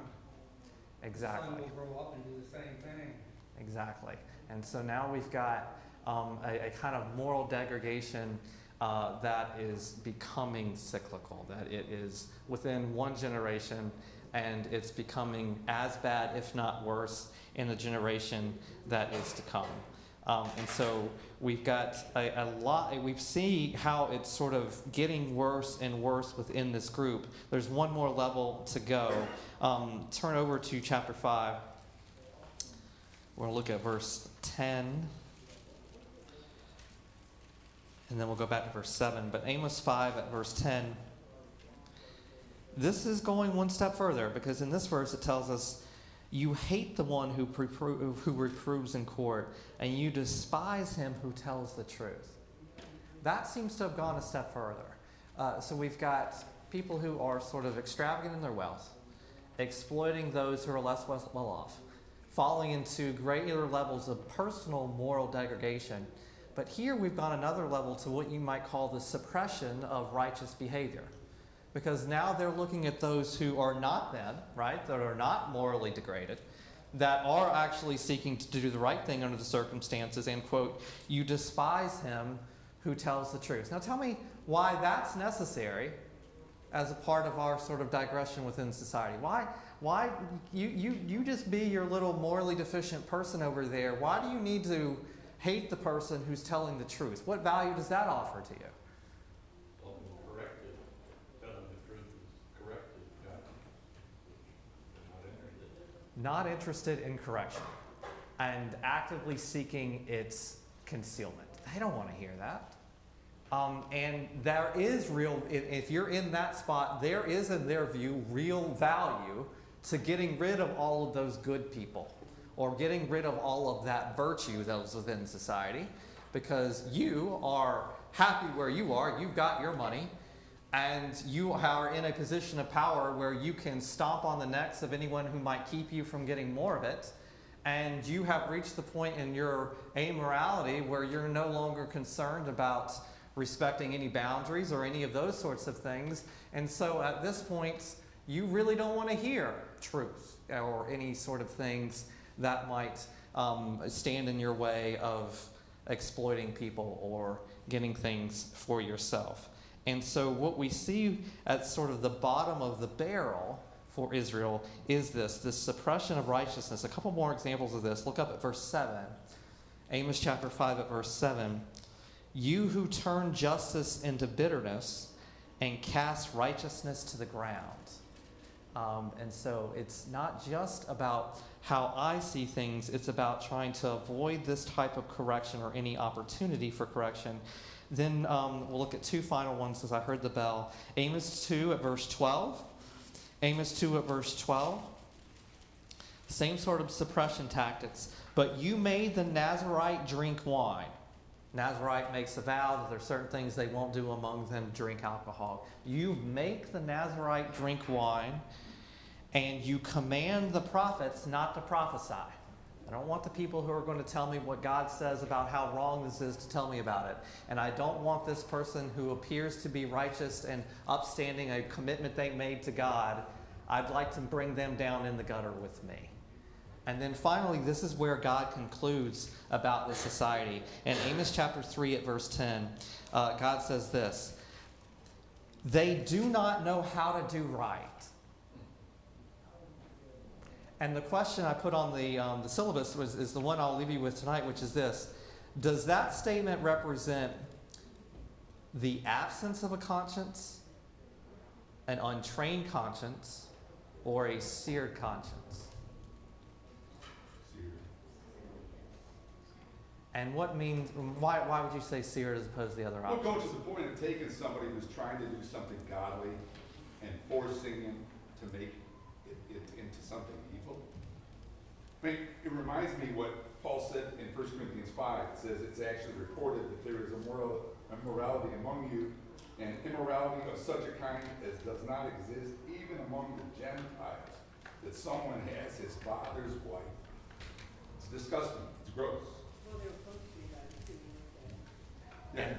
Exactly. The son will grow up and do the same thing. Exactly. And so now we've got a kind of moral degradation that is becoming cyclical, that it is within one generation and it's becoming as bad, if not worse, in the generation that is to come. And so we've got a lot, we see how it's sort of getting worse and worse within this group. There's one more level to go. Turn over to chapter 5. We're going to look at verse 10. And then we'll go back to verse 7. But Amos 5 at verse 10, this is going one step further, because in this verse it tells us, you hate the one who reproves in court, and you despise him who tells the truth. That seems to have gone a step further. So we've got people who are sort of extravagant in their wealth, exploiting those who are less well off, falling into greater levels of personal moral degradation. But here we've gone another level to what you might call the suppression of righteous behavior. Because now they're looking at those who are not them, right, that are not morally degraded, that are actually seeking to do the right thing under the circumstances, and, quote, you despise him who tells the truth. Now tell me why that's necessary as a part of our sort of digression within society. Why you just be your little morally deficient person over there. Why do you need to hate the person who's telling the truth? What value does that offer to you? Not interested in correction and actively seeking its concealment. They don't want to hear that. And there is real, if you're in that spot, there is, in their view, real value to getting rid of all of those good people, or getting rid of all of that virtue that is within society, because you are happy where you are, you've got your money, and you are in a position of power where you can stomp on the necks of anyone who might keep you from getting more of it. And you have reached the point in your amorality where you're no longer concerned about respecting any boundaries or any of those sorts of things. And so at this point, you really don't want to hear truth or any sort of things that might stand in your way of exploiting people or getting things for yourself. And so what we see at sort of the bottom of the barrel for Israel is this suppression of righteousness. A couple more examples of this. Look up at verse 7. Amos chapter 5 at verse 7. You who turn justice into bitterness and cast righteousness to the ground. And so it's not just about how I see things. It's about trying to avoid this type of correction or any opportunity for correction. Then we'll look at two final ones as I heard the bell. Amos 2 at verse 12. Amos 2 at verse 12. Same sort of suppression tactics. But you made the Nazarite drink wine. Nazarite makes a vow that there are certain things they won't do among them, drink alcohol. You make the Nazarite drink wine, and you command the prophets not to prophesy. I don't want the people who are going to tell me what God says about how wrong this is to tell me about it. And I don't want this person who appears to be righteous and upstanding, a commitment they made to God, I'd like to bring them down in the gutter with me. And then finally, this is where God concludes about this society. In Amos chapter 3 at verse 10, God says this, they do not know how to do right. And the question I put on the syllabus is the one I'll leave you with tonight, which is this. Does that statement represent the absence of a conscience, an untrained conscience, or a seared conscience? And what means, why would you say seared as opposed to the other option? We'll go to the point of taking somebody who's trying to do something godly and forcing him to make it into something evil. I mean, it reminds me what Paul said in 1 Corinthians 5. It says it's actually reported that there is immorality among you, and immorality of such a kind as does not exist even among the Gentiles, that someone has his father's wife. It's disgusting. It's gross. Well, they're supposed to be that too. Yeah,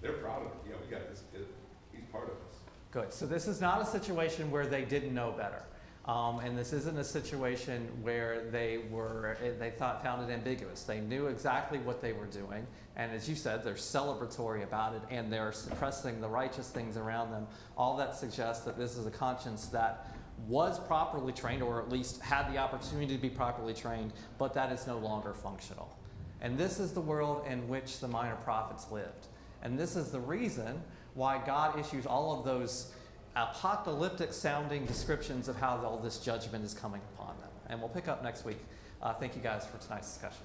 they're proud of it. Yeah, we got this kid. He's part of us. Good. So this is not a situation where they didn't know better. And this isn't a situation where they found it ambiguous. They knew exactly what they were doing. And as you said, they're celebratory about it, and they're suppressing the righteous things around them. All that suggests that this is a conscience that was properly trained, or at least had the opportunity to be properly trained, but that is no longer functional. And this is the world in which the minor prophets lived. And this is the reason why God issues all of those apocalyptic sounding descriptions of how all this judgment is coming upon them. And we'll pick up next week. Thank you guys for tonight's discussion.